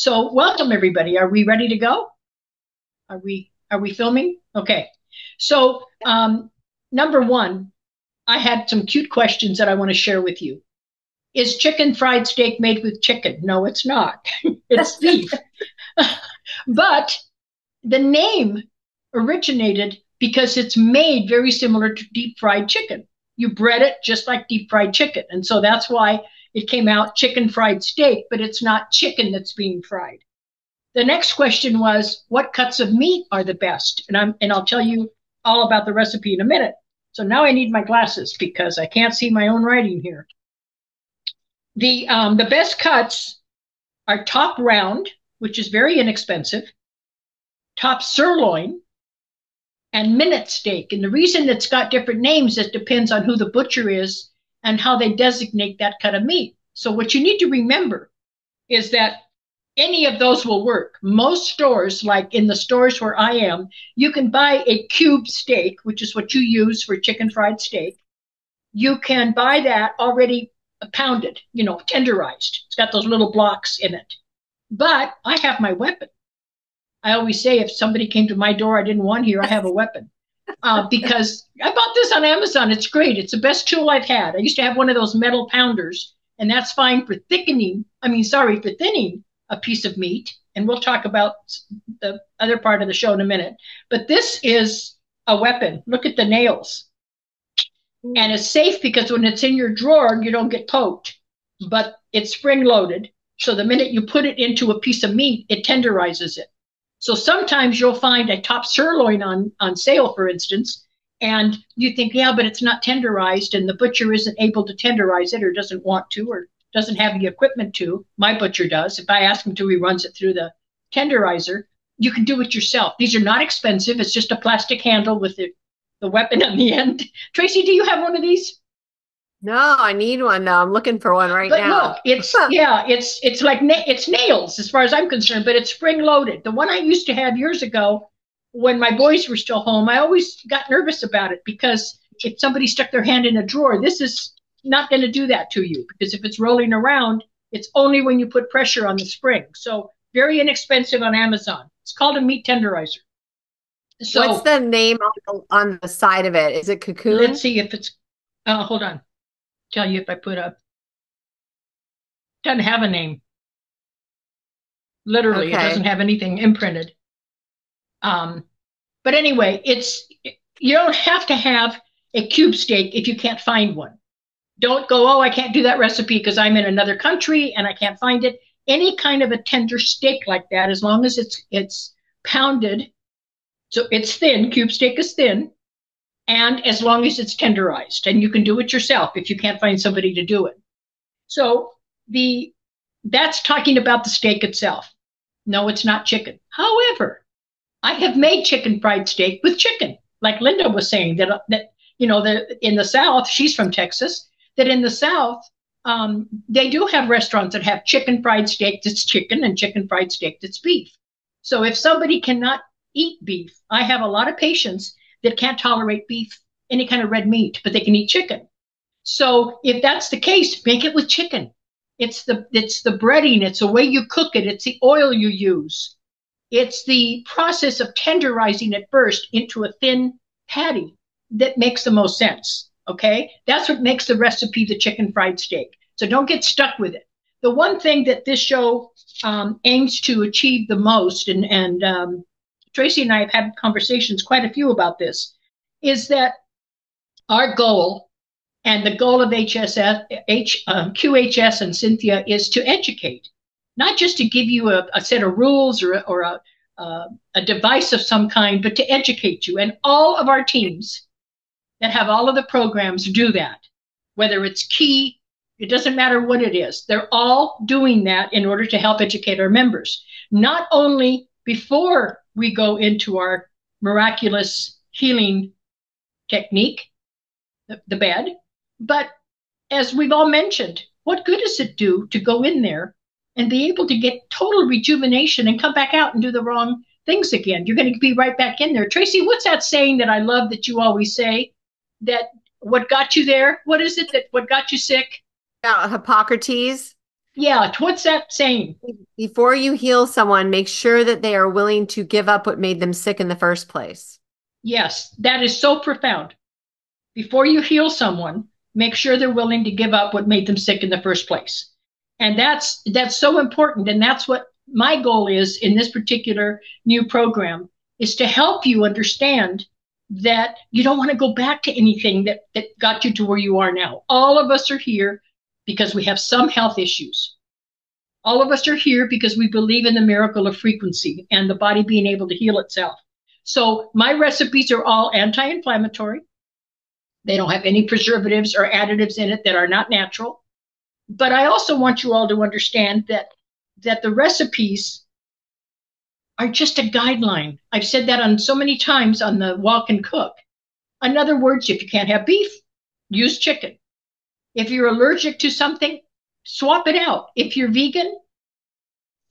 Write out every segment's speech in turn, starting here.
So welcome everybody. Are we ready to go? Are we filming? Okay. So number one, I had some cute questions that I want to share with you. Is chicken fried steak made with chicken? No, it's not. It's beef. But the name originated because it's made very similar to deep fried chicken. You bread it just like deep fried chicken. And so that's why it came out chicken fried steak, but it's not chicken that's being fried. The next question was, what cuts of meat are the best? And I'll tell you all about the recipe in a minute. So now I need my glasses because I can't see my own writing here. The best cuts are top round, which is very inexpensive, top sirloin, and minute steak. And the reason it's got different names, it depends on who the butcher is and how they designate that cut of meat. So what you need to remember is that any of those will work. Most stores, like in the stores where I am, you can buy a cube steak, which is what you use for chicken fried steak. You can buy that already pounded, tenderized. It's got those little blocks in it. But I have my weapon. I always say if somebody came to my door I didn't want here, I have a weapon. Because I bought this on Amazon. It's great. It's the best tool I've had. I used to have one of those metal pounders, and that's fine for thinning a piece of meat. And we'll talk about the other part of the show in a minute. But this is a weapon. Look at the nails. And it's safe because when it's in your drawer, you don't get poked. But it's spring-loaded. So the minute you put it into a piece of meat, it tenderizes it. So sometimes you'll find a top sirloin on sale, for instance, and you think, yeah, but it's not tenderized, and the butcher isn't able to tenderize it or doesn't want to or doesn't have the equipment to. My butcher does. If I ask him to, he runs it through the tenderizer. You can do it yourself. These are not expensive. It's just a plastic handle with the weapon on the end. Tracy, do you have one of these? No, I need one though. I'm looking for one right now. Look, it's like it's nails as far as I'm concerned, but it's spring loaded. The one I used to have years ago when my boys were still home, I always got nervous about it because if somebody stuck their hand in a drawer, this is not going to do that to you because if it's rolling around, it's only when you put pressure on the spring. So very inexpensive on Amazon. It's called a meat tenderizer. So what's the name on the side of it? Is it Cocoon? let's see if it's, hold on. Tell you if I put up, doesn't have a name. Literally, okay. It doesn't have anything imprinted. But anyway, you don't have to have a cube steak if you can't find one. Don't go, oh, I can't do that recipe because I'm in another country and I can't find it. Any kind of a tender steak like that, as long as it's pounded, so it's thin, cube steak is thin, and as long as it's tenderized, and you can do it yourself if you can't find somebody to do it. So that's talking about the steak itself. No, it's not chicken. However, I have made chicken fried steak with chicken, like Linda was saying that in the South, she's from Texas, that in the South, they do have restaurants that have chicken fried steak that's chicken and chicken fried steak that's beef. So if somebody cannot eat beef, I have a lot of patients that can't tolerate beef, any kind of red meat, but they can eat chicken. So if that's the case, make it with chicken. It's the breading, it's the way you cook it, it's the oil you use. It's the process of tenderizing it first into a thin patty that makes the most sense, okay? That's what makes the recipe the chicken fried steak. So don't get stuck with it. The one thing that this show aims to achieve the most, and Tracy and I have had conversations, quite a few about this, is that our goal and the goal of QHS and Cynthia is to educate, not just to give you a set of rules or a device of some kind, but to educate you. And all of our teams that have all of the programs do that, whether it's key, it doesn't matter what it is. They're all doing that in order to help educate our members, not only before we go into our miraculous healing technique, the bed, but as we've all mentioned, what good does it do to go in there and be able to get total rejuvenation and come back out and do the wrong things again? You're going to be right back in there. Tracy, what's that saying that I love that you always say, that what got you there? What is it that what got you sick? Hippocrates. Yeah, what's that saying? Before you heal someone, make sure that they are willing to give up what made them sick in the first place. Yes, that is so profound. Before you heal someone, make sure they're willing to give up what made them sick in the first place. And that's so important. And that's what my goal is in this particular new program, is to help you understand that you don't want to go back to anything that got you to where you are now. All of us are here because we have some health issues. All of us are here because we believe in the miracle of frequency and the body being able to heal itself. So my recipes are all anti-inflammatory. They don't have any preservatives or additives in it that are not natural. But I also want you all to understand that the recipes are just a guideline. I've said that on so many times on the Walk and Cook. In other words, if you can't have beef, use chicken. If you're allergic to something, swap it out. If you're vegan,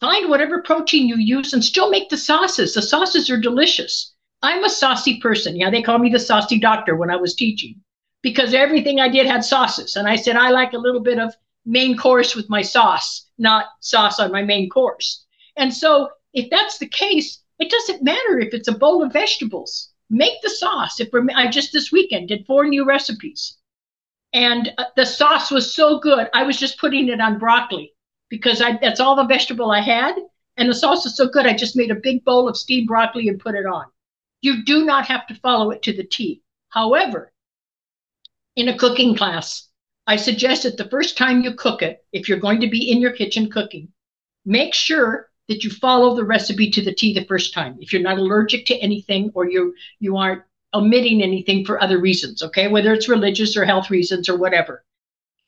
find whatever protein you use and still make the sauces. The sauces are delicious. I'm a saucy person. Yeah, they call me the saucy doctor when I was teaching because everything I did had sauces. And I said, I like a little bit of main course with my sauce, not sauce on my main course. And so if that's the case, it doesn't matter if it's a bowl of vegetables. Make the sauce. I just this weekend did 4 new recipes. And the sauce was so good. I was just putting it on broccoli because that's all the vegetable I had. And the sauce is so good, I just made a big bowl of steamed broccoli and put it on. You do not have to follow it to the T. However, in a cooking class, I suggest that the first time you cook it, if you're going to be in your kitchen cooking, make sure that you follow the recipe to the T the first time. If you're not allergic to anything or you aren't omitting anything for other reasons, okay, whether it's religious or health reasons or whatever,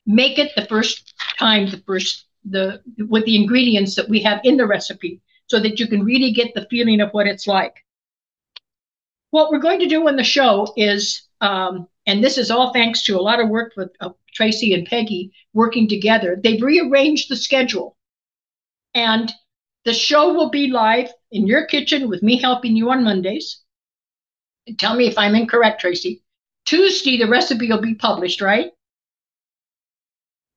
make it the first time, with the ingredients that we have in the recipe so that you can really get the feeling of what it's like. What we're going to do on the show is, and this is all thanks to a lot of work with Tracy and Peggy working together, they've rearranged the schedule. And the show will be live in your kitchen with me helping you on Mondays. Tell me if I'm incorrect, Tracy. Tuesday, the recipe will be published, right?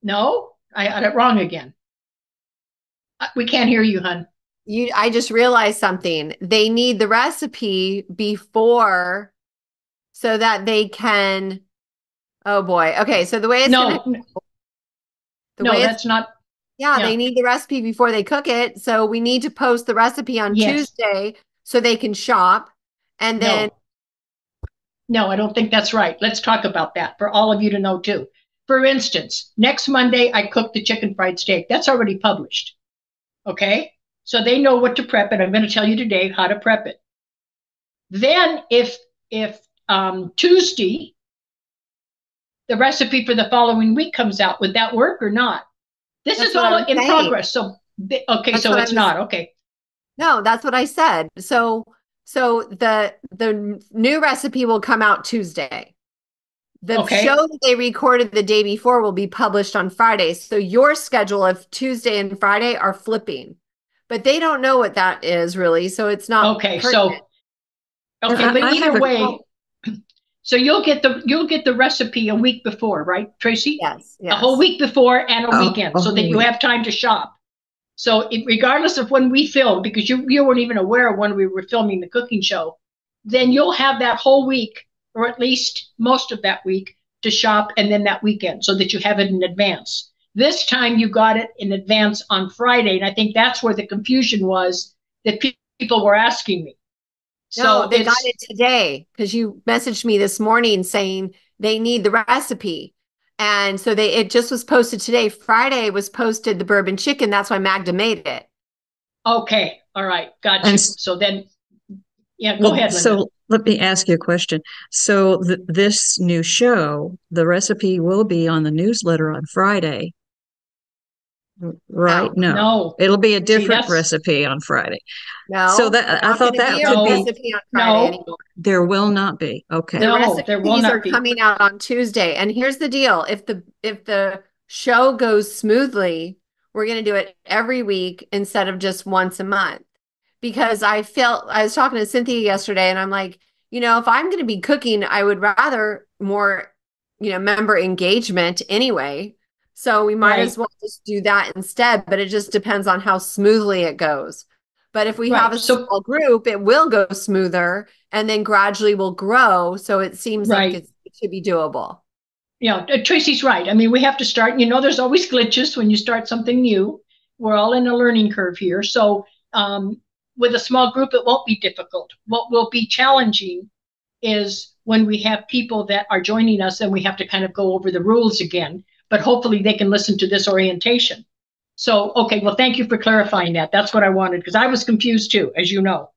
No? I got it wrong again. We can't hear you, hon. I just realized something. They need the recipe before so that they can, oh boy. Okay, so the way it's that's not. Yeah, they need the recipe before they cook it. So we need to post the recipe on Tuesday so they can shop. And then No, I don't think that's right. Let's talk about that for all of you to know too. For instance, next Monday, I cooked the chicken fried steak. That's already published. Okay? So they know what to prep, and I'm going to tell you today how to prep it. Then if Tuesday, the recipe for the following week comes out, would that work or not? This is all in progress. So, okay, so it's not. Okay. No, that's what I said. So the new recipe will come out Tuesday. The show that they recorded the day before will be published on Friday. So your schedule of Tuesday and Friday are flipping. But they don't know what that is really, so it's not pertinent. But either way, so you'll get the recipe a week before, right, Tracy? Yes. A whole week before and a weekend, so that you have time to shop. So regardless of when we film, because you weren't even aware of when we were filming the cooking show, then you'll have that whole week, or at least most of that week, to shop, and then that weekend, so that you have it in advance. This time you got it in advance on Friday, and I think that's where the confusion was that people were asking me. No, they got it today because you messaged me this morning saying they need the recipe. And so it just was posted today. Friday was posted the bourbon chicken. That's why Magda made it. Okay. All right. Gotcha. So then, go ahead, Linda. So let me ask you a question. So this new show, the recipe will be on the newsletter on Friday. Right? No. It'll be a different recipe on Friday. No. So that I thought that would be recipe on Friday anymore. There will not be. Okay. The recipes are coming out on Tuesday. And here's the deal. If the show goes smoothly, we're going to do it every week instead of just once a month. Because I was talking to Cynthia yesterday and I'm like, if I'm going to be cooking, I would rather more, member engagement anyway. So we might as well just do that instead, but it just depends on how smoothly it goes. But if we have a small group, it will go smoother and then gradually will grow. So it seems like it should be doable. Yeah, Tracy's right. I mean, we have to start, there's always glitches when you start something new. We're all in a learning curve here. So with a small group, it won't be difficult. What will be challenging is when we have people that are joining us and we have to kind of go over the rules again, but hopefully they can listen to this orientation. So, okay, well, thank you for clarifying that. That's what I wanted, because I was confused too, as you know.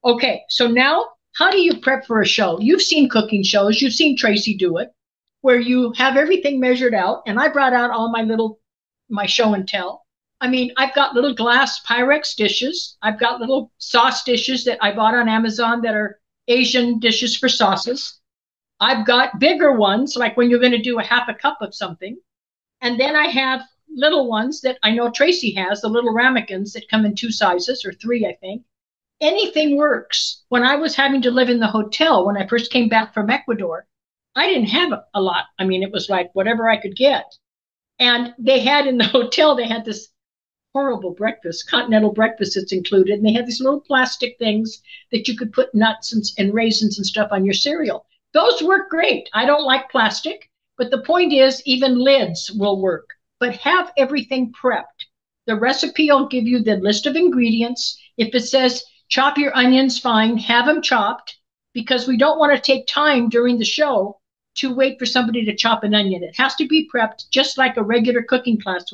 Okay, so now how do you prep for a show? You've seen cooking shows. You've seen Tracy do it, where you have everything measured out. And I brought out all my show and tell. I mean, I've got little glass Pyrex dishes. I've got little sauce dishes that I bought on Amazon that are Asian dishes for sauces. I've got bigger ones, like when you're going to do a half a cup of something. And then I have little ones that I know Tracy has, the little ramekins that come in 2 sizes or 3, I think. Anything works. When I was having to live in the hotel, when I first came back from Ecuador, I didn't have a lot. I mean, it was like whatever I could get. And they had in the hotel, they had this horrible breakfast, continental breakfast that's included. And they had these little plastic things that you could put nuts and raisins and stuff on your cereal. Those work great. I don't like plastic, but the point is even lids will work. But have everything prepped. The recipe will give you the list of ingredients. If it says chop your onions fine, have them chopped, because we don't want to take time during the show to wait for somebody to chop an onion. It has to be prepped just like a regular cooking class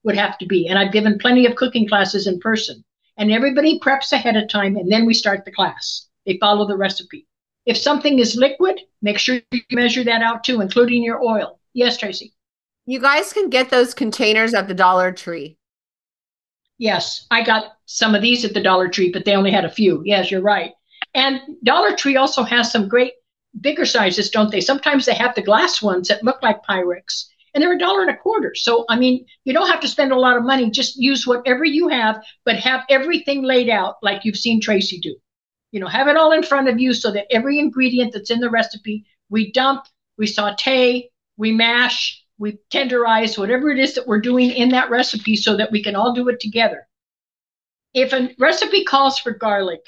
would have to be. And I've given plenty of cooking classes in person. And everybody preps ahead of time, and then we start the class. They follow the recipe. If something is liquid, make sure you measure that out too, including your oil. Yes, Tracy? You guys can get those containers at the Dollar Tree. Yes, I got some of these at the Dollar Tree, but they only had a few. Yes, you're right. And Dollar Tree also has some great bigger sizes, don't they? Sometimes they have the glass ones that look like Pyrex, and they're $1.25. So, I mean, you don't have to spend a lot of money. Just use whatever you have, but have everything laid out like you've seen Tracy do. Have it all in front of you so that every ingredient that's in the recipe, we dump, we saute, we mash, we tenderize, whatever it is that we're doing in that recipe so that we can all do it together. If a recipe calls for garlic,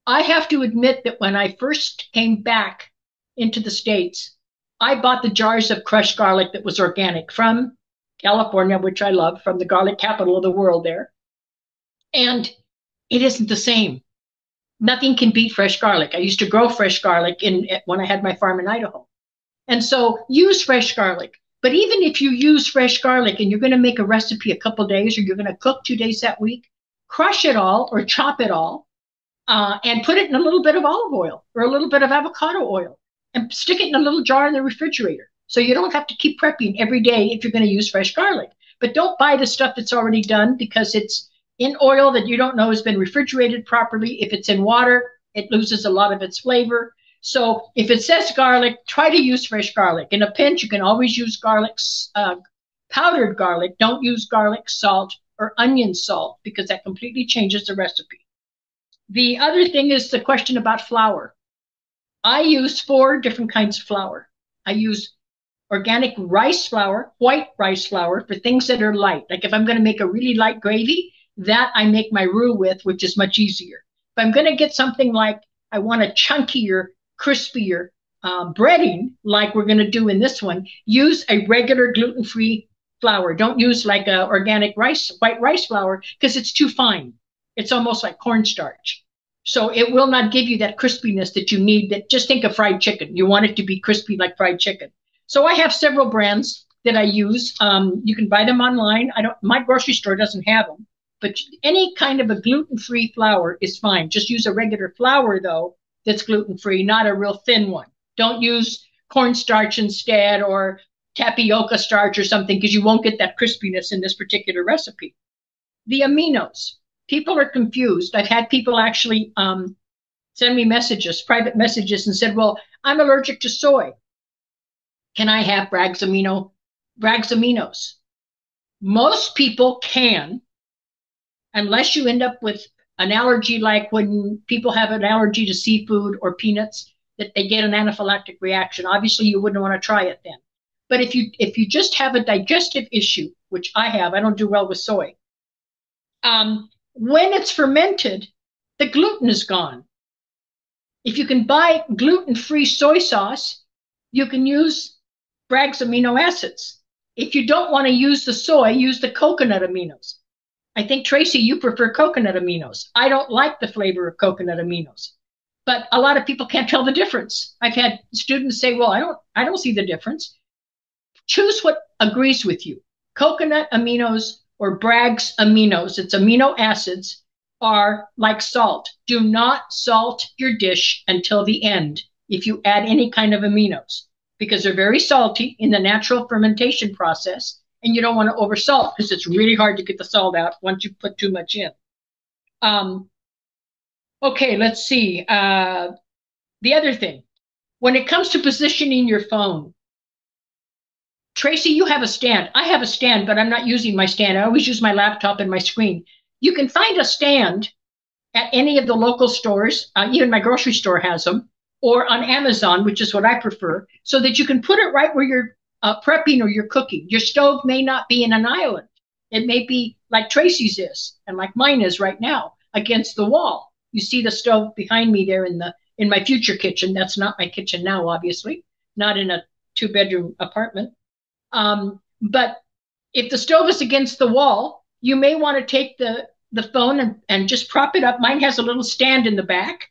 I have to admit that when I first came back into the States, I bought the jars of crushed garlic that was organic from California, which I love, from the garlic capital of the world there. And it isn't the same. Nothing can beat fresh garlic. I used to grow fresh garlic when I had my farm in Idaho. And so use fresh garlic. But even if you use fresh garlic and you're going to make a recipe a couple days, or you're going to cook 2 days that week, crush it all or chop it all and put it in a little bit of olive oil or a little bit of avocado oil and stick it in a little jar in the refrigerator. So you don't have to keep prepping every day if you're going to use fresh garlic. But don't buy the stuff that's already done, because it's in oil that you don't know has been refrigerated properly. If it's in water, it loses a lot of its flavor. So if it says garlic, try to use fresh garlic. In a pinch, you can always use powdered garlic. Don't use garlic salt or onion salt, because that completely changes the recipe. The other thing is the question about flour. I use 4 different kinds of flour. I use organic rice flour, white rice flour, for things that are light. Like if I'm going to make a really light gravy, that I make my roux with, which is much easier. If I'm going to get something like I want a chunkier, crispier breading, like we're going to do in this one, use a regular gluten-free flour. Don't use like a organic white rice flour, because it's too fine. It's almost like cornstarch. So it will not give you that crispiness that you need. That just think of fried chicken. You want it to be crispy like fried chicken. So I have several brands that I use. You can buy them online. My grocery store doesn't have them, but any kind of a gluten-free flour is fine. Just use a regular flour though that's gluten-free, not a real thin one. Don't use cornstarch instead, or tapioca starch or something, because you won't get that crispiness in this particular recipe. The aminos. People are confused. I've had people actually send me messages, private messages, and said, well, I'm allergic to soy. Can I have Bragg's aminos? Most people can, unless you end up with an allergy, like when people have an allergy to seafood or peanuts, that they get an anaphylactic reaction. Obviously, you wouldn't want to try it then. But if you just have a digestive issue, which I have, I don't do well with soy. When it's fermented, the gluten is gone. If you can buy gluten-free soy sauce, you can use Bragg's amino acids. If you don't want to use the soy, use the coconut aminos. I think, Tracy, you prefer coconut aminos. I don't like the flavor of coconut aminos, but a lot of people can't tell the difference. I've had students say, well, I don't see the difference. Choose what agrees with you. Coconut aminos or Bragg's aminos, it's amino acids, are like salt. Do not salt your dish until the end if you add any kind of aminos, because they're very salty in the natural fermentation process, and you don't want to oversalt because it's really hard to get the salt out once you put too much in. Okay, let's see. The other thing, when it comes to positioning your phone, Tracy, you have a stand. I have a stand, but I'm not using my stand. I always use my laptop and my screen. You can find a stand at any of the local stores, even my grocery store has them, or on Amazon, which is what I prefer, so that you can put it right where you're prepping or you're cooking. Your stove may not be in an island. It may be like Tracy's is, and like mine is right now, against the wall. You see the stove behind me there in my future kitchen. That's not my kitchen now, obviously, not in a 2-bedroom apartment. But if the stove is against the wall, you may want to take the phone and just prop it up. Mine has a little stand in the back.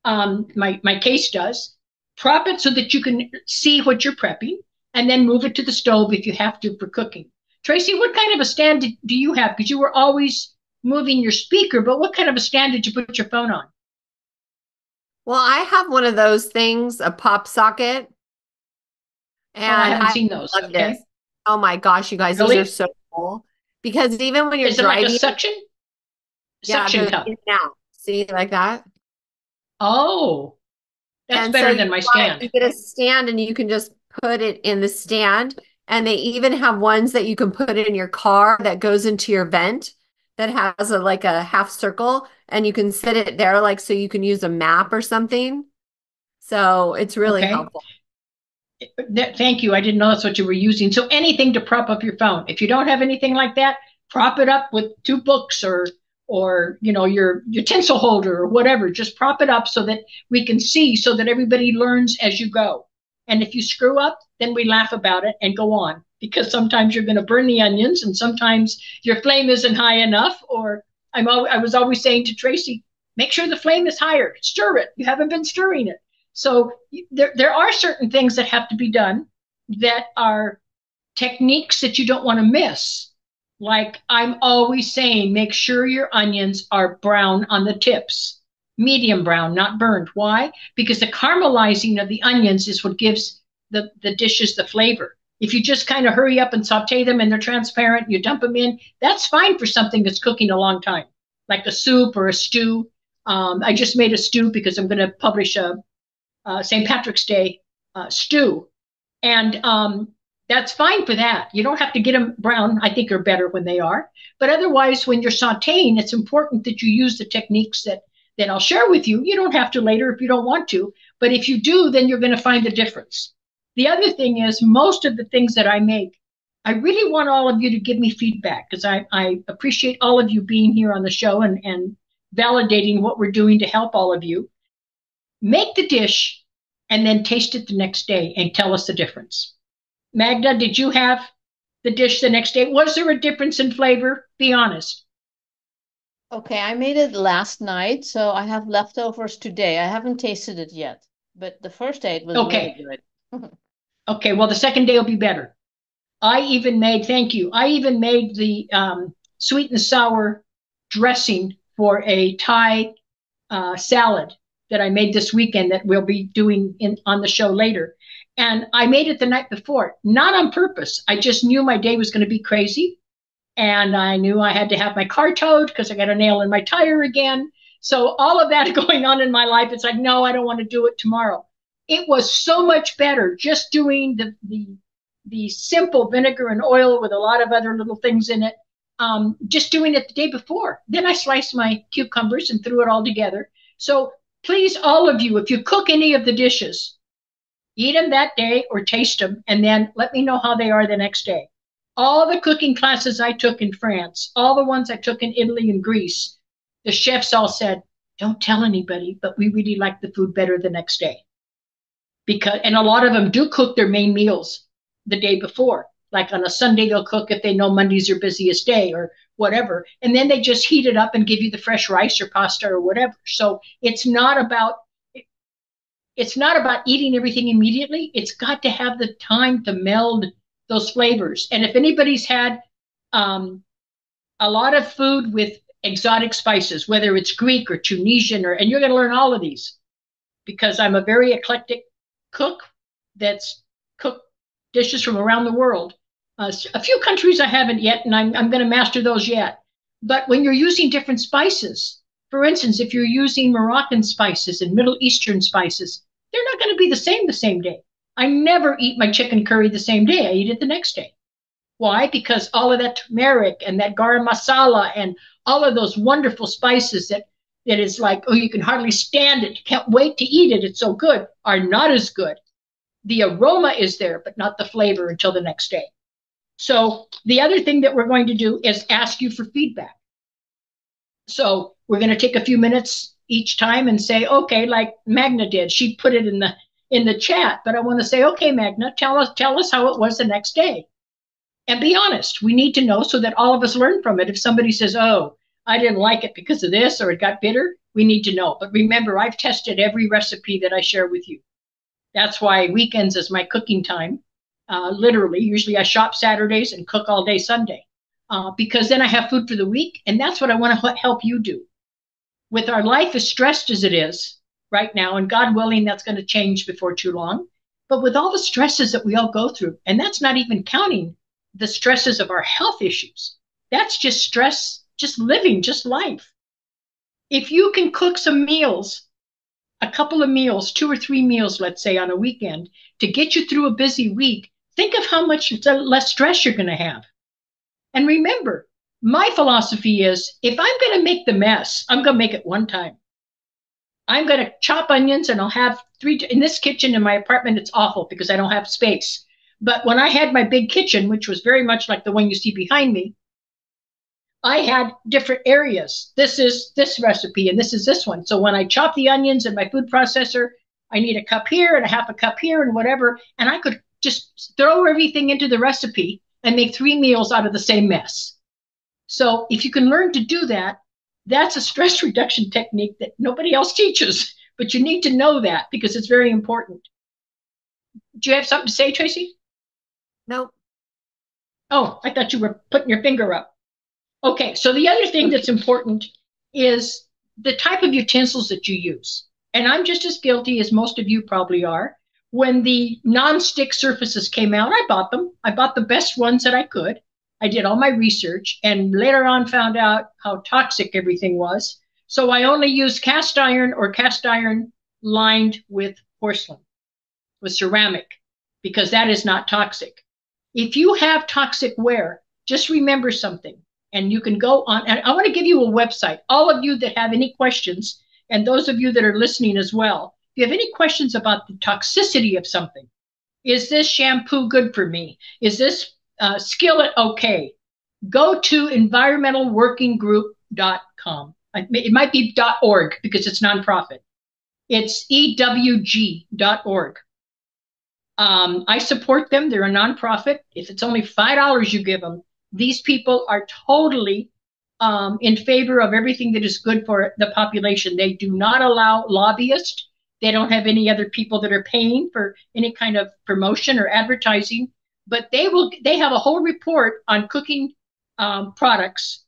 My case does. Prop it so that you can see what you're prepping, and then move it to the stove if you have to for cooking. Tracy, what kind of a stand do you have? Because you were always moving your speaker, but what kind of a stand did you put your phone on? Well, I have one of those things, a pop socket. And I haven't seen those. Okay. This. Oh my gosh, you guys, really? Those are so cool. Because even when you're driving, like a suction? Suction cup. Now, see, like that? Oh, that's better than my stand. You get a stand and you can just put it in the stand. And they even have ones that you can put in your car that goes into your vent that has like a half circle, and you can sit it there, like, so you can use a map or something. So it's really helpful. Thank you. I didn't know that's what you were using. So anything to prop up your phone. If you don't have anything like that, prop it up with 2 books or your utensil holder or whatever. Just prop it up so that we can see, so that everybody learns as you go. And if you screw up, then we laugh about it and go on, because sometimes you're going to burn the onions, and sometimes your flame isn't high enough. Or I was always saying to Tracy, make sure the flame is higher. Stir it. You haven't been stirring it. So there are certain things that have to be done that are techniques that you don't want to miss. Like I'm always saying, make sure your onions are brown on the tips, medium brown, not burned. Why? Because the caramelizing of the onions is what gives the dishes the flavor. If you just kind of hurry up and saute them and they're transparent, you dump them in, that's fine for something that's cooking a long time, like a soup or a stew. I just made a stew because I'm going to publish a St. Patrick's Day stew. And that's fine for that. You don't have to get them brown. I think are better when they are. But otherwise, when you're sauteing, it's important that you use the techniques that I'll share with you. You don't have to later if you don't want to. But if you do, then you're going to find the difference. The other thing is, most of the things that I make, I really want all of you to give me feedback, because I appreciate all of you being here on the show and validating what we're doing to help all of you. Make the dish and then taste it the next day and tell us the difference. Magda, did you have the dish the next day? Was there a difference in flavor? Be honest. Okay, I made it last night, so I have leftovers today. I haven't tasted it yet, but the first day it was really good. Okay, well, the second day will be better. I even made the sweet and sour dressing for a Thai salad that I made this weekend that we'll be doing on the show later. And I made it the night before, not on purpose. I just knew my day was going to be crazy. And I knew I had to have my car towed because I got a nail in my tire again. So all of that going on in my life, it's like, no, I don't want to do it tomorrow. It was so much better just doing the simple vinegar and oil with a lot of other little things in it, just doing it the day before. Then I sliced my cucumbers and threw it all together. So please, all of you, if you cook any of the dishes, Eat them that day or taste them, and then let me know how they are the next day. All the cooking classes I took in France, all the ones I took in Italy and Greece, the chefs all said, don't tell anybody, but we really like the food better the next day. And a lot of them do cook their main meals the day before. Like on a Sunday, they'll cook if they know Monday's their busiest day or whatever. And then they just heat it up and give you the fresh rice or pasta or whatever. So it's not about eating everything immediately. It's got to have the time to meld those flavors. And if anybody's had a lot of food with exotic spices, whether it's Greek or Tunisian, and you're going to learn all of these because I'm a very eclectic cook that's cooked dishes from around the world. A few countries I haven't yet, and I'm going to master those yet. But when you're using different spices, for instance, if you're using Moroccan spices and Middle Eastern spices, they're not going to be the same day. I never eat my chicken curry the same day. I eat it the next day. Why? Because all of that turmeric and that garam masala and all of those wonderful spices that is like, oh, you can hardly stand it. You can't wait to eat it. It's so good, are not as good. The aroma is there, but not the flavor until the next day. So the other thing that we're going to do is ask you for feedback. So we're going to take a few minutes each time and say, okay, like Magna did. She put it in the chat, but I want to say, okay, Magna, tell us how it was the next day. And be honest. We need to know so that all of us learn from it. If somebody says, oh, I didn't like it because of this or it got bitter, we need to know. But remember, I've tested every recipe that I share with you. That's why weekends is my cooking time. Literally, usually I shop Saturdays and cook all day Sunday because then I have food for the week. And that's what I want to help you do. With our life as stressed as it is right now, and God willing, that's going to change before too long. But with all the stresses that we all go through, and that's not even counting the stresses of our health issues. That's just stress, just living, just life. If you can cook some meals, a couple of meals, 2 or 3 meals, let's say on a weekend, to get you through a busy week, think of how much less stress you're going to have. And remember, my philosophy is if I'm going to make the mess, I'm going to make it one time. I'm going to chop onions and I'll have 3, in this kitchen in my apartment, it's awful because I don't have space. But when I had my big kitchen, which was very much like the one you see behind me, I had different areas. This is this recipe and this is this one. So when I chop the onions in my food processor, I need a cup here and a half a cup here and whatever. And I could just throw everything into the recipe and make 3 meals out of the same mess. So if you can learn to do that, that's a stress reduction technique that nobody else teaches. But you need to know that because it's very important. Do you have something to say, Tracy? Nope. Oh, I thought you were putting your finger up. Okay, so the other thing that's important is the type of utensils that you use. And I'm just as guilty as most of you probably are. When the non-stick surfaces came out, I bought them. I bought the best ones that I could. I did all my research and later on found out how toxic everything was. So I only used cast iron or cast iron lined with porcelain, with ceramic, because that is not toxic. If you have toxic ware, just remember something. And you can go on, and I want to give you a website. All of you that have any questions, and those of you that are listening as well, if you have any questions about the toxicity of something, is this shampoo good for me? Is this skillet okay? Go to environmentalworkinggroup.com. It might be .org because it's nonprofit. It's EWG.org. I support them. They're a nonprofit. If it's only $5 you give them, these people are totally in favor of everything that is good for the population. They do not allow lobbyists. They don't have any other people that are paying for any kind of promotion or advertising. But they have a whole report on cooking products,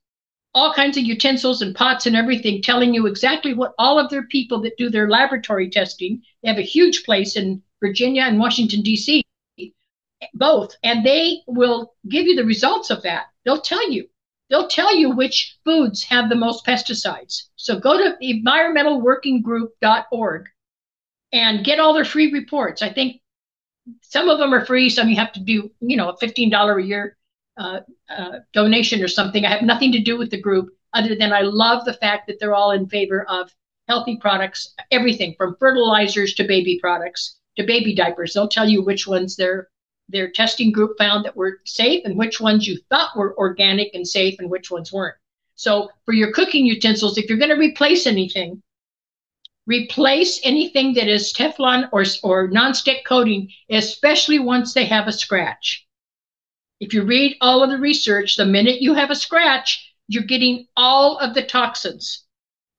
all kinds of utensils and pots and everything, telling you exactly what all of their people that do their laboratory testing. They have a huge place in Virginia and Washington, D.C., both, and they will give you the results of that. They'll tell you which foods have the most pesticides. So go to environmentalworkinggroup.org and get all their free reports. I think some of them are free, some you have to do, a $15 a year donation or something. I have nothing to do with the group other than I love the fact that they're all in favor of healthy products, everything from fertilizers to baby products, to baby diapers. They'll tell you which ones their testing group found that were safe and which ones you thought were organic and safe and which ones weren't. So for your cooking utensils, if you're going to replace anything that is Teflon or nonstick coating, especially once they have a scratch. If you read all of the research, the minute you have a scratch, you're getting all of the toxins.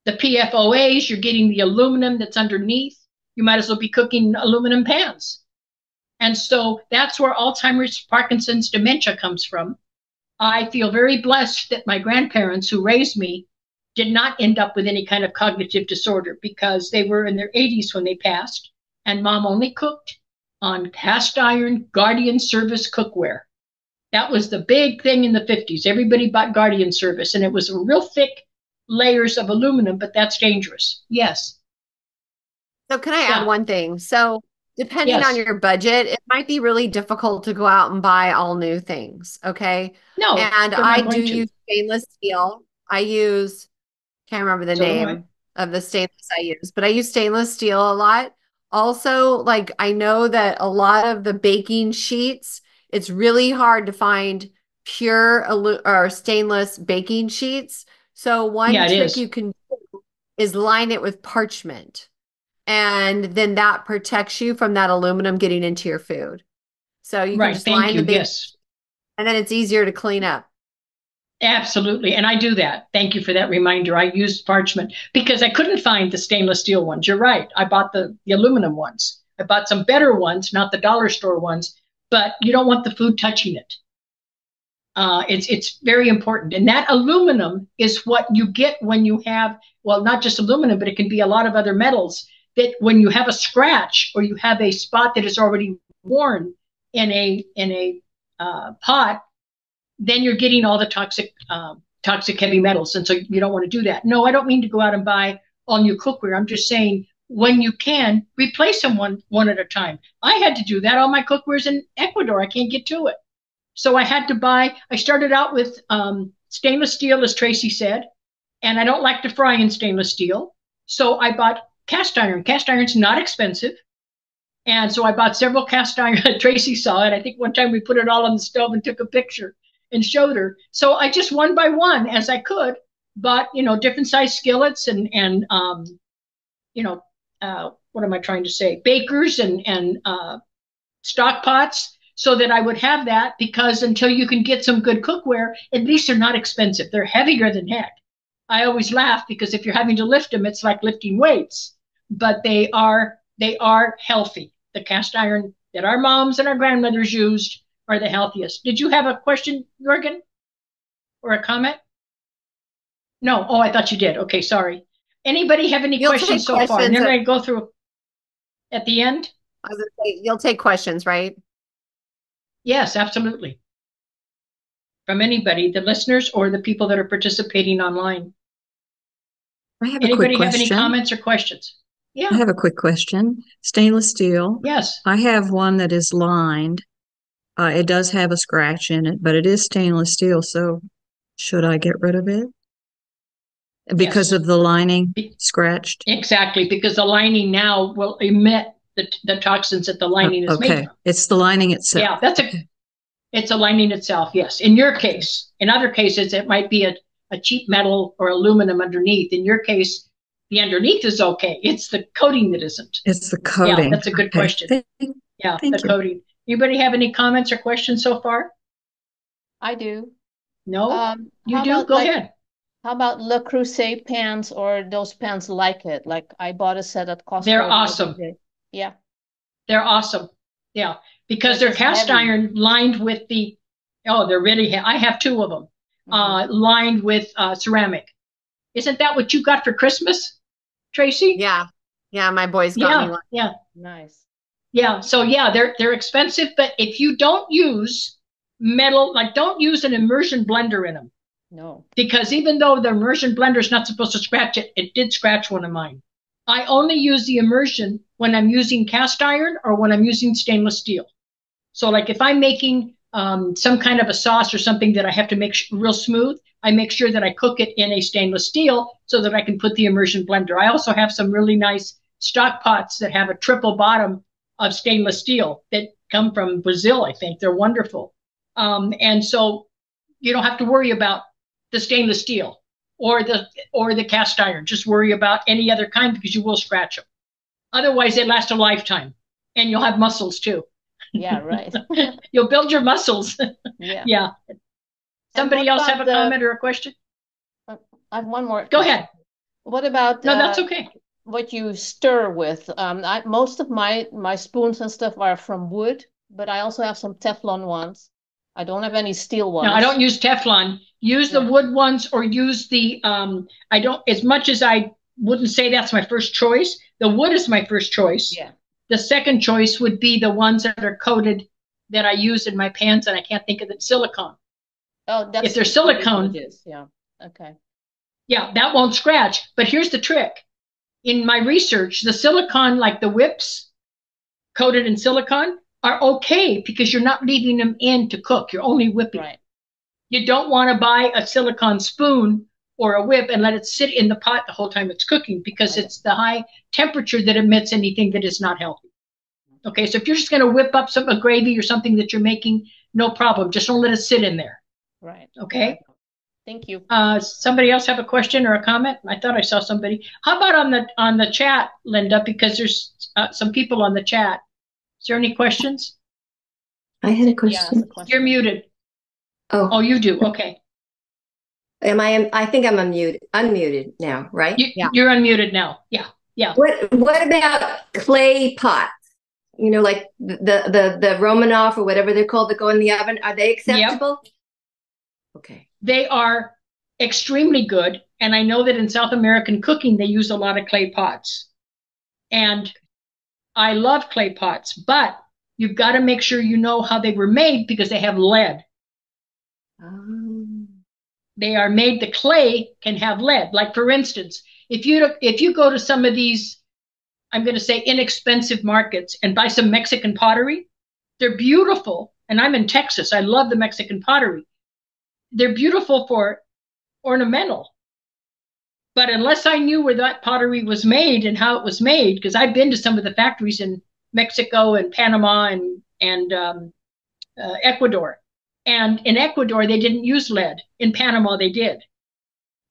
The PFOAs, you're getting the aluminum that's underneath. You might as well be cooking aluminum pans. And so that's where Alzheimer's, Parkinson's, dementia comes from. I feel very blessed that my grandparents who raised me did not end up with any kind of cognitive disorder because they were in their 80s when they passed, and Mom only cooked on cast iron Guardian Service cookware. That was the big thing in the 50s. Everybody bought Guardian Service, and it was real thick layers of aluminum, but that's dangerous. Yes. So can I add one thing? So depending on your budget, it might be really difficult to go out and buy all new things. Okay. No. And I do use stainless steel. Can't remember the name of the stainless I use, but I use stainless steel a lot. Also, like I know that a lot of the baking sheets, it's really hard to find pure or stainless baking sheets. So one trick you can do is line it with parchment. And then that protects you from that aluminum getting into your food. So you can just line the base, and then it's easier to clean up. Absolutely. And I do that. Thank you for that reminder. I used parchment because I couldn't find the stainless steel ones. You're right. I bought the aluminum ones. I bought some better ones, not the dollar store ones, but you don't want the food touching it. It's very important. And that aluminum is what you get when you have, well, not just aluminum, but it can be a lot of other metals. That when you have a scratch or you have a spot that is already worn in a pot, then you're getting all the toxic heavy metals. And so you don't want to do that. No, I don't mean to go out and buy all new cookware. I'm just saying when you can, replace them one at a time. I had to do that. All my cookware's in Ecuador. I can't get to it. So I had to buy, I started out with stainless steel, as Tracy said, and I don't like to fry in stainless steel. So I bought cast iron. Cast iron's not expensive. And so I bought several cast iron. Tracy saw it. I think one time we put it all on the stove and took a picture and showed her. So I just one by one, as I could, bought, different size skillets and what am I trying to say? Bakers and stock pots so that I would have that, because until you can get some good cookware, at least they're not expensive. They're heavier than heck. I always laugh because if you're having to lift them, it's like lifting weights. But they are healthy. The cast iron that our moms and our grandmothers used are the healthiest. Did you have a question, Jorgen? Or a comment? No. Oh, I thought you did. Okay, sorry. Anybody have any questions so far? And then I go through at the end. I was going to say, you'll take questions, right? Yes, absolutely. From anybody, the listeners or the people that are participating online. Anybody have any comments or questions? Yeah. I have a quick question. Stainless steel. Yes. I have one that is lined. It does have a scratch in it, but it is stainless steel. So should I get rid of it? Because of the lining scratched? Exactly, because the lining now will emit the toxins that the lining is made from. It's the lining itself. Yeah, it's a lining itself, yes. In your case, in other cases, it might be a cheap metal or aluminum underneath. In your case, the underneath is okay. It's the coating that isn't. It's the coating. Yeah, that's a good question. Thank you. Coating. Anybody have any comments or questions so far? I do. No? You do? Go ahead. How about Le Creuset pans or those pans like it? Like I bought a set at Costco. They're awesome. Yeah. They're awesome. Yeah. Because they're cast iron lined with they're really I have two of them lined with ceramic. Isn't that what you got for Christmas, Tracy? Yeah. Yeah, my boys got me one. Yeah. Nice. Yeah. So yeah, they're expensive, but if you don't use metal, like don't use an immersion blender in them. No. Because even though the immersion blender is not supposed to scratch it, it did scratch one of mine. I only use the immersion when I'm using cast iron or when I'm using stainless steel. So like if I'm making some kind of a sauce or something that I have to make real smooth, I make sure that I cook it in a stainless steel so that I can put the immersion blender. I also have some really nice stock pots that have a triple bottom of stainless steel that come from Brazil, I think. They're wonderful. And so you don't have to worry about the stainless steel or the cast iron. Just worry about any other kind because you will scratch them. Otherwise, they last a lifetime, and you'll have muscles too. Yeah, right. You'll build your muscles. Yeah. Yeah. Somebody else have a comment or a question? I have one more. Go ahead. What about no, that's okay. What you stir with? Most of my spoons and stuff are from wood, but I also have some Teflon ones. I don't have any steel ones. No, I don't use Teflon. Use the wood ones, or use the I don't, as much as I wouldn't say that's my first choice. The wood is my first choice. Yeah. The second choice would be the ones that are coated that I use in my pans, and I can't think of it. Silicone. Oh, that's if they're silicone. Yeah. Okay. Yeah, that won't scratch. But here's the trick. In my research, the silicone, like the whips coated in silicone, are okay because you're not leaving them in to cook. You're only whipping. Right. You don't want to buy a silicone spoon or a whip and let it sit in the pot the whole time it's cooking, because it's the high temperature that emits anything that is not healthy. Okay, so if you're just going to whip up a gravy or something that you're making, no problem. Just don't let it sit in there. Right. Okay. Thank you. Somebody else have a question or a comment? I thought I saw somebody. How about on the chat, Linda? Because there's some people on the chat. Is there any questions? I had a question. You're muted. Oh, you do. Okay. Am I? I think I'm unmuted now, right? You're unmuted now. Yeah. Yeah. What about clay pots? You know, like the Romanov or whatever they're called that go in the oven. Are they acceptable? Yep. Okay. They are extremely good. And I know that in South American cooking, they use a lot of clay pots. And I love clay pots, but you've got to make sure you know how they were made, because they have lead. They are made, the clay can have lead. Like, for instance, if you go to some of these, I'm going to say, inexpensive markets and buy some Mexican pottery, they're beautiful. And I'm in Texas. I love the Mexican pottery. They're beautiful for ornamental. But unless I knew where that pottery was made and how it was made, because I've been to some of the factories in Mexico and Panama and Ecuador. And in Ecuador, they didn't use lead. In Panama, they did.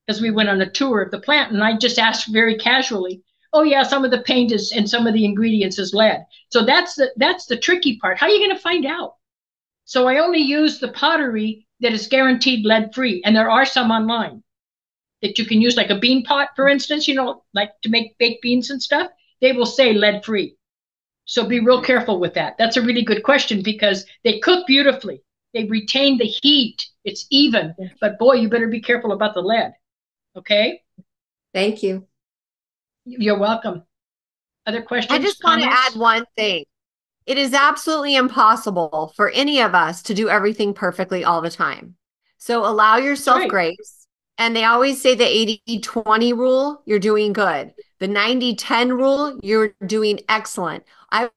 Because we went on a tour of the plant, and I just asked very casually, oh yeah, some of the paint is, and some of the ingredients is lead. So that's the tricky part. How are you going to find out? So I only use the pottery that is guaranteed lead-free. And there are some online that you can use, like a bean pot, for instance, you know, like to make baked beans and stuff. They will say lead-free. So be real careful with that. That's a really good question, because they cook beautifully. They retain the heat. It's even. But boy, you better be careful about the lead. Okay? Thank you. You're welcome. Other questions? I just want to add one thing. It is absolutely impossible for any of us to do everything perfectly all the time. So allow yourself grace. And they always say the 80-20 rule, you're doing good. The 90-10 rule, you're doing excellent. I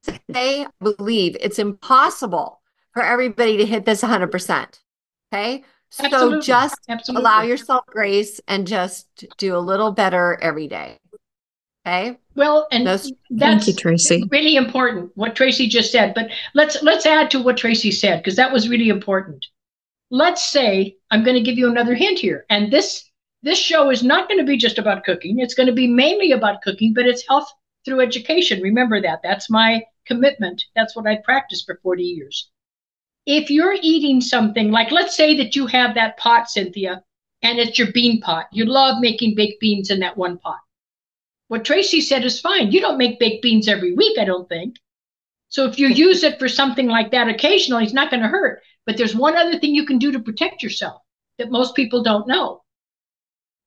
believe it's impossible for everybody to hit this 100%. Okay? So just allow yourself grace and just do a little better every day. Okay? Well, and thank you, Tracy. Really important what Tracy just said. But let's add to what Tracy said, because that was really important. Let's say, I'm going to give you another hint here. And this show is not going to be just about cooking. It's going to be mainly about cooking, but it's health through education. Remember that. That's my commitment. That's what I've practiced for 40 years. If you're eating something, like let's say that you have that pot, Cynthia, and it's your bean pot. You love making baked beans in that one pot. What Tracy said is fine. You don't make baked beans every week, I don't think. So if you use it for something like that occasionally, it's not going to hurt. But there's one other thing you can do to protect yourself that most people don't know.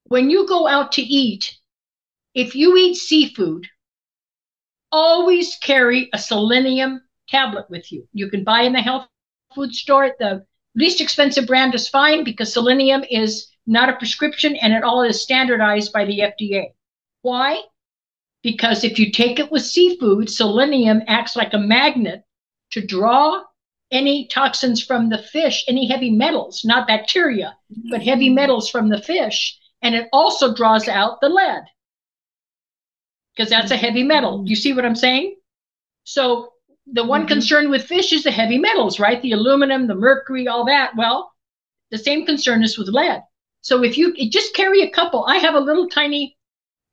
When you go out to eat, if you eat seafood, always carry a selenium tablet with you. You can buy in the health food store. The least expensive brand is fine, because selenium is not a prescription and it all is standardized by the FDA. Why? Because if you take it with seafood, selenium acts like a magnet to draw any toxins from the fish, any heavy metals, not bacteria, but heavy metals from the fish. And it also draws out the lead, because that's a heavy metal. You see what I'm saying? So The one concern with fish is the heavy metals, right? The aluminum, the mercury, all that. Well, the same concern is with lead. So if you just carry a couple, I have a little tiny,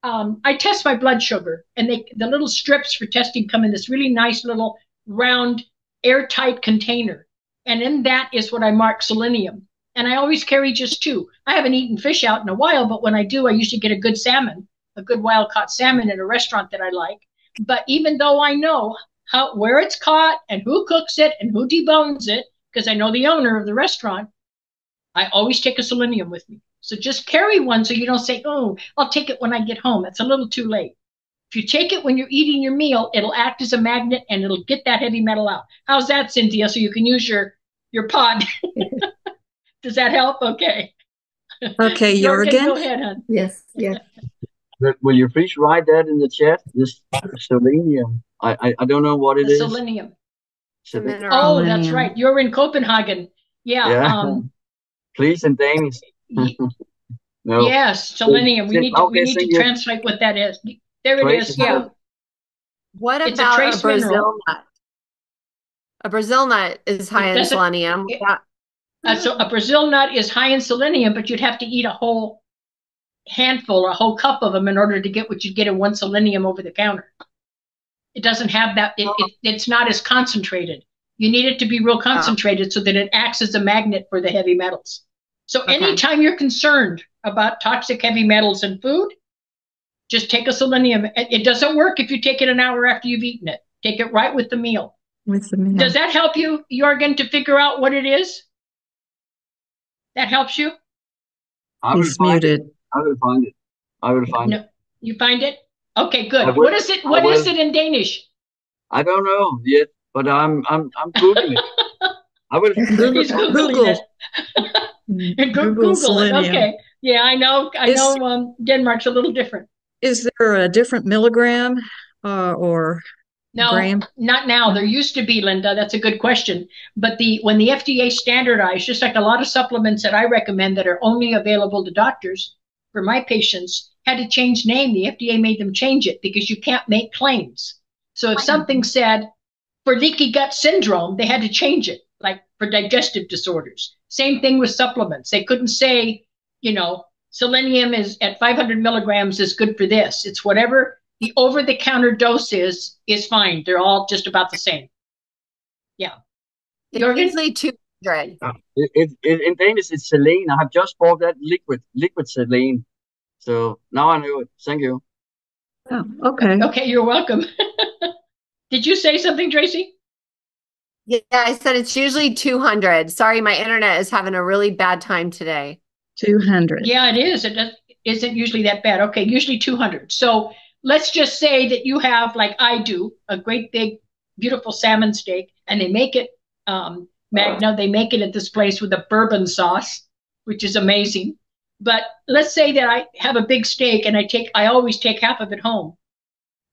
I test my blood sugar, and the little strips for testing come in this really nice little round airtight container. And in that is what I mark selenium. And I always carry just 2. I haven't eaten fish out in a while, but when I do, I usually get a good salmon, a good wild caught salmon at a restaurant that I like. But even though I know where it's caught and who cooks it and who debones it, because I know the owner of the restaurant, I always take a selenium with me. So just carry one so you don't say, oh, I'll take it when I get home. It's a little too late. If you take it when you're eating your meal, it'll act as a magnet and it'll get that heavy metal out. How's that, Cynthia? So you can use your pod. Does that help? Okay. Okay, Jorgen. Go ahead, hon. Yes, yes. Will you please write that in the chat? This selenium. I don't know what it is. Selenium. Oh, that's right. You're in Copenhagen. Yeah. Please in Danish. No. Yes, selenium. We need to translate what that is. There it is. Yeah. What about a Brazil nut? A Brazil nut is high in selenium. So a Brazil nut is high in selenium, but you'd have to eat a whole handful or a whole cup of them in order to get what you get in one selenium over the counter. It doesn't have that. It's not as concentrated. You need it to be real concentrated so that it acts as a magnet for the heavy metals. So anytime you're concerned about toxic heavy metals in food, just take a selenium. It doesn't work if you take it an hour after you've eaten it. Take it right with the meal. Does that help you, Jorgen, to figure out what it is? That helps you? I will find it. I will find it. You find it? Okay, good. What is it? What is it in Danish? I don't know yet, but I'm Googling it. I will Google it. Google it. Okay. Yeah, I know. Denmark's a little different. Is there a different milligram or gram? Not now. There used to be, Linda. That's a good question. But when the FDA standardized, just like a lot of supplements that I recommend that are only available to doctors for my patients, had to change name. The FDA made them change it because you can't make claims. So if something said for leaky gut syndrome, they had to change it, like for digestive disorders. Same thing with supplements. They couldn't say, selenium is at 500 milligrams is good for this. It's whatever the over-the-counter dose is fine. They're all just about the same. Yeah. It's usually 200. In Danish, it's selene. I have just bought that liquid selene. So now I know it. Thank you. Oh, okay. Okay, you're welcome. Did you say something, Tracy? Yeah, I said it's usually 200. Sorry, my internet is having a really bad time today. 200. Yeah, it is. It isn't usually that bad. Okay, usually 200. So let's just say that you have, like I do, a great big, beautiful salmon steak, and they make it, Magna, they make it at this place with a bourbon sauce, which is amazing. But let's say that I have a big steak and I always take half of it home.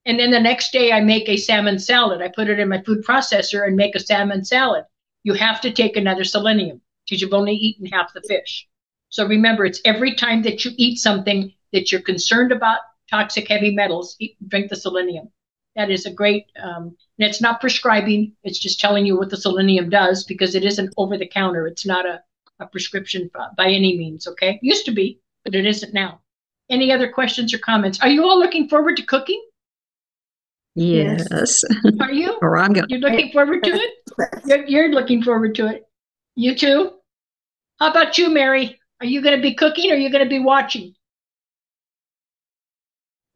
And then the next day I make a salmon salad. I put it in my food processor and make a salmon salad. You have to take another selenium because you've only eaten half the fish. So remember, it's every time that you eat something that you're concerned about toxic heavy metals, drink the selenium. That is a great, and it's not prescribing. It's just telling you what the selenium does because it isn't over the counter. It's not a prescription by any means, okay? Used to be, but it isn't now. Any other questions or comments? Are you all looking forward to cooking? Yes. Are you? Or I'm going. You're looking forward to it? You're looking forward to it. You too? How about you, Mary? Are you going to be cooking or are you going to be watching?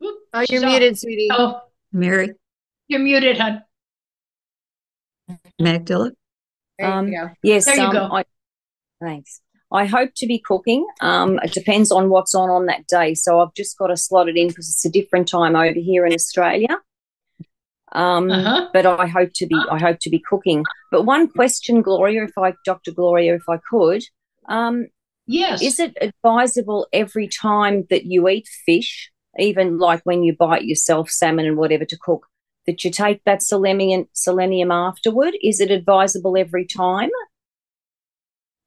Oop, you're muted, sweetie. Oh, Mary. You're muted, hon. Magdala. There you go. Yes. There you go. Thanks. I hope to be cooking. It depends on what's on that day. So I've just got to slot it in because it's a different time over here in Australia. But I hope to be cooking. But one question, Gloria, Dr. Gloria, if I could. Yes. Is it advisable every time that you eat fish, even like when you bite yourself salmon and whatever to cook, that you take that selenium afterward? Is it advisable every time?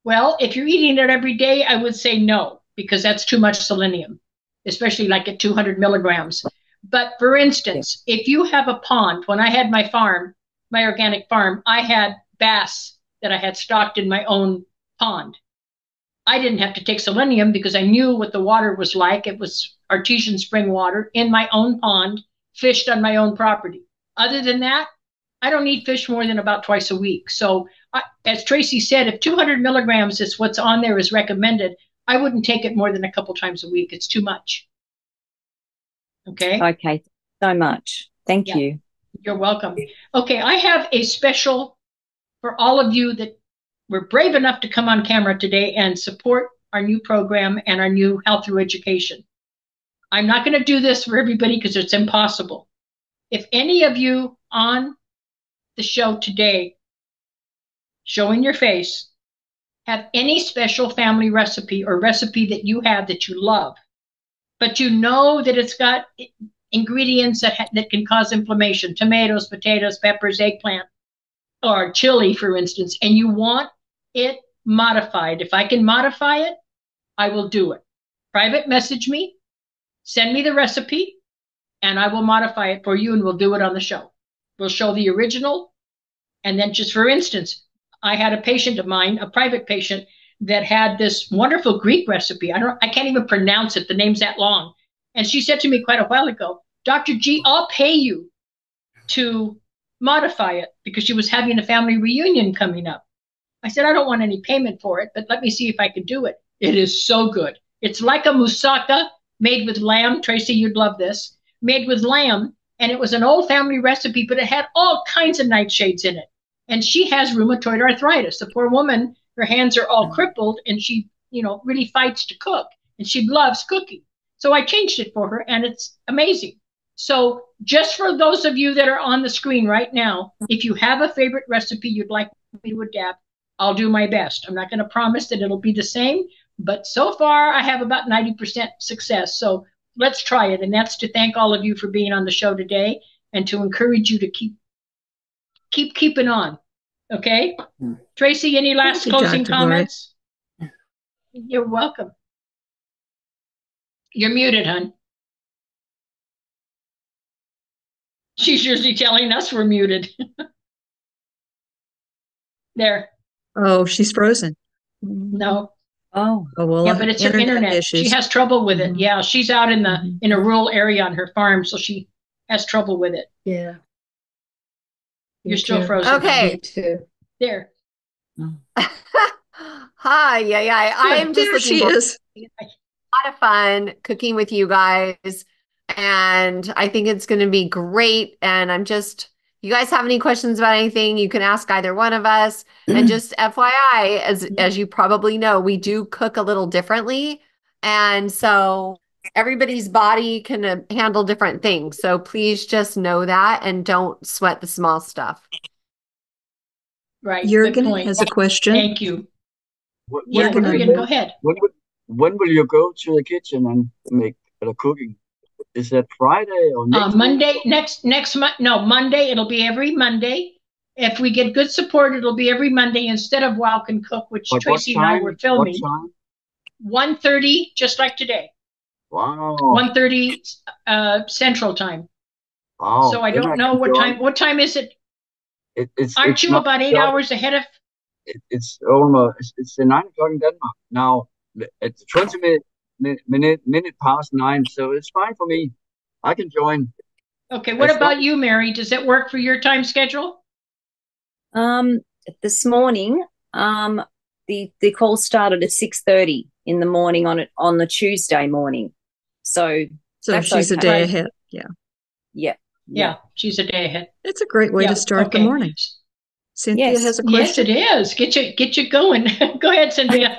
Well, if you're eating it every day, I would say no, because that's too much selenium, especially like at 200 milligrams. But for instance, if you have a pond, when I had my farm, my organic farm, I had bass that I had stocked in my own pond. I didn't have to take selenium because I knew what the water was like. It was artesian spring water in my own pond, fished on my own property. Other than that, I don't eat fish more than about twice a week. So as Tracy said, if 200 milligrams is what's on there is recommended, I wouldn't take it more than a couple times a week. It's too much. Okay. Okay. So much. Thank you. You're welcome. Okay. I have a special for all of you that were brave enough to come on camera today and support our new program and our new health through education. I'm not going to do this for everybody because it's impossible. If any of you on the show today, showing your face, have any special family recipe or recipe that you have that you love, but you know that it's got ingredients that can cause inflammation, tomatoes, potatoes, peppers, eggplant, or chili, for instance, and you want it modified. If I can modify it, I will do it. Private message me, send me the recipe, and I will modify it for you, and we'll do it on the show. We'll show the original, and then just for instance, I had a patient of mine, a private patient, that had this wonderful Greek recipe. I can't even pronounce it. The name's that long. And she said to me quite a while ago, Dr. G, I'll pay you to modify it, because she was having a family reunion coming up. I said, I don't want any payment for it, but let me see if I can do it. It is so good. It's like a moussaka made with lamb. Tracy, you'd love this. Made with lamb, and it was an old family recipe, but it had all kinds of nightshades in it. And she has rheumatoid arthritis. The poor woman, her hands are all crippled, and she, really fights to cook, and she loves cooking. So I changed it for her, and it's amazing. So just for those of you that are on the screen right now, if you have a favorite recipe you'd like me to adapt, I'll do my best. I'm not going to promise that it'll be the same, but so far I have about 90% success. So let's try it. And that's to thank all of you for being on the show today and to encourage you to keep keeping on. Okay? Tracy, any last closing comments? You're welcome. You're muted, hon. She's usually telling us we're muted. There. Oh, she's frozen. No. Oh, well, yeah, but it's her internet. Issues. She has trouble with it. Yeah, she's out in a rural area on her farm, so she has trouble with it. Yeah. You're still frozen. Okay. Me too. There. Hi, yeah. I am just looking forward to a lot of fun cooking with you guys, and I think it's going to be great. And you guys have any questions about anything, you can ask either one of us. And just FYI, as you probably know, we do cook a little differently. And so everybody's body can handle different things. So please just know that and don't sweat the small stuff. Right. Jürgen has a question. Thank you. Jürgen, go ahead. When will you go to the kitchen and make the cooking? Is that Friday or next Monday? Next month? No, Monday. It'll be every Monday. If we get good support, it'll be every Monday instead of WoW Can Cook, which Tracy and I were filming. 1:30, just like today. Wow. 1:30 Central Time. Wow. So I don't know what time. What time is it? Aren't you about 8 hours ahead of? It's almost. It's 9 o'clock in Denmark now. It's 20 minute past 9, so it's fine for me. I can join. Okay. What about you, Mary? Does it work for your time schedule? This morning, the call started at 6:30 in the morning on the Tuesday morning. So she's a day ahead. Yeah, she's a day ahead. It's a great way to start the morning. Cynthia has a question. Yes, it is. Get you going. Go ahead, Cynthia.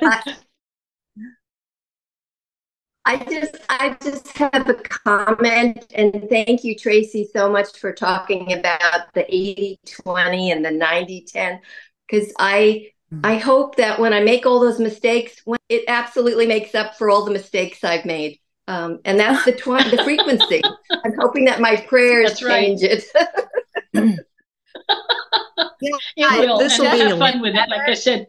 I just have a comment, and thank you, Tracy, so much for talking about the 80-20 and the 90-10, because I hope that when I make all those mistakes, it absolutely makes up for all the mistakes I've made. And that's the frequency. I'm hoping that my prayers change it. It will. This will be have fun with it, like I said.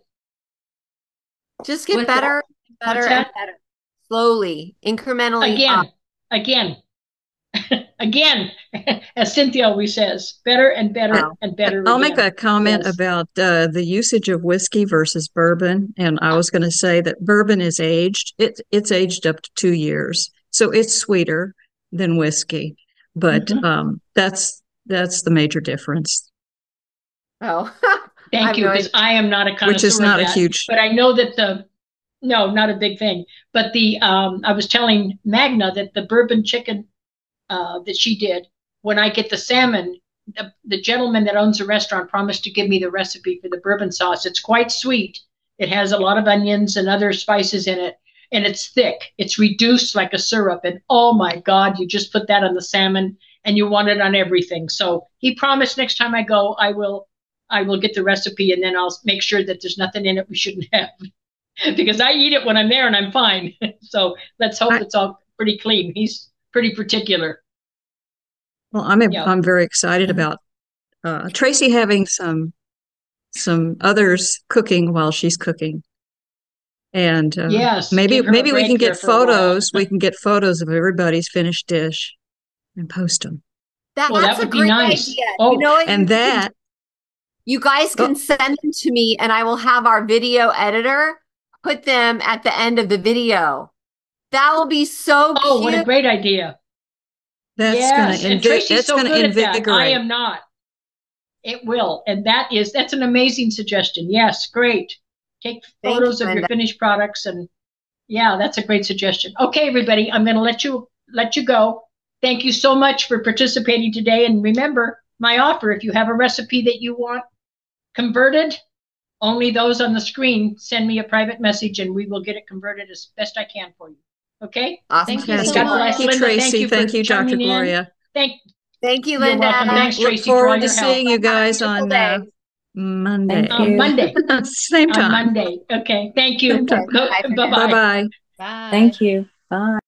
Just get better and better. Slowly, incrementally. Again. again, as Cynthia always says, better and better and better. I'll again. make a comment about the usage of whiskey versus bourbon. And I was going to say that bourbon is aged. It's aged up to 2 years. So it's sweeter than whiskey. But that's the major difference. Oh, thank you, because I am not a connoisseur, which is not of a that, huge. But I know that no, not a big thing. But I was telling Magna that the bourbon chicken that she did, when I get the salmon, the gentleman that owns the restaurant promised to give me the recipe for the bourbon sauce. It's quite sweet. It has a lot of onions and other spices in it, and it's thick. It's reduced like a syrup, and oh my God, you just put that on the salmon, and you want it on everything. So he promised next time I go, I will get the recipe, and then I'll make sure that there's nothing in it we shouldn't have, because I eat it when I'm there and I'm fine. So let's hope it's all pretty clean. He's pretty particular. Well, I'm very excited about Tracy having some others cooking while she's cooking, and yes, maybe we can get photos. We can get photos of everybody's finished dish and post them. That would be nice. Idea. Oh, you know, and that you guys can send them to me, and I will have our video editor put them at the end of the video. That will be so cute. Oh, what a great idea. That's going to invigorate. I am not. It will. And that's an amazing suggestion. Yes, great. Take photos of your finished products, and yeah, that's a great suggestion. Okay, everybody, I'm going to let you go. Thank you so much for participating today. And remember my offer, if you have a recipe that you want converted, only those on the screen, send me a private message and we will get it converted as best I can for you. Okay? Awesome. Thank you so much. Thank you, Tracy. Thank you, Dr. Gloria. Thank you, Linda. Thanks, Tracy. Look forward to seeing you guys on Monday. Monday. Same time. On Monday. Okay. Thank you. Bye-bye. Bye-bye. Bye. Thank you. Bye.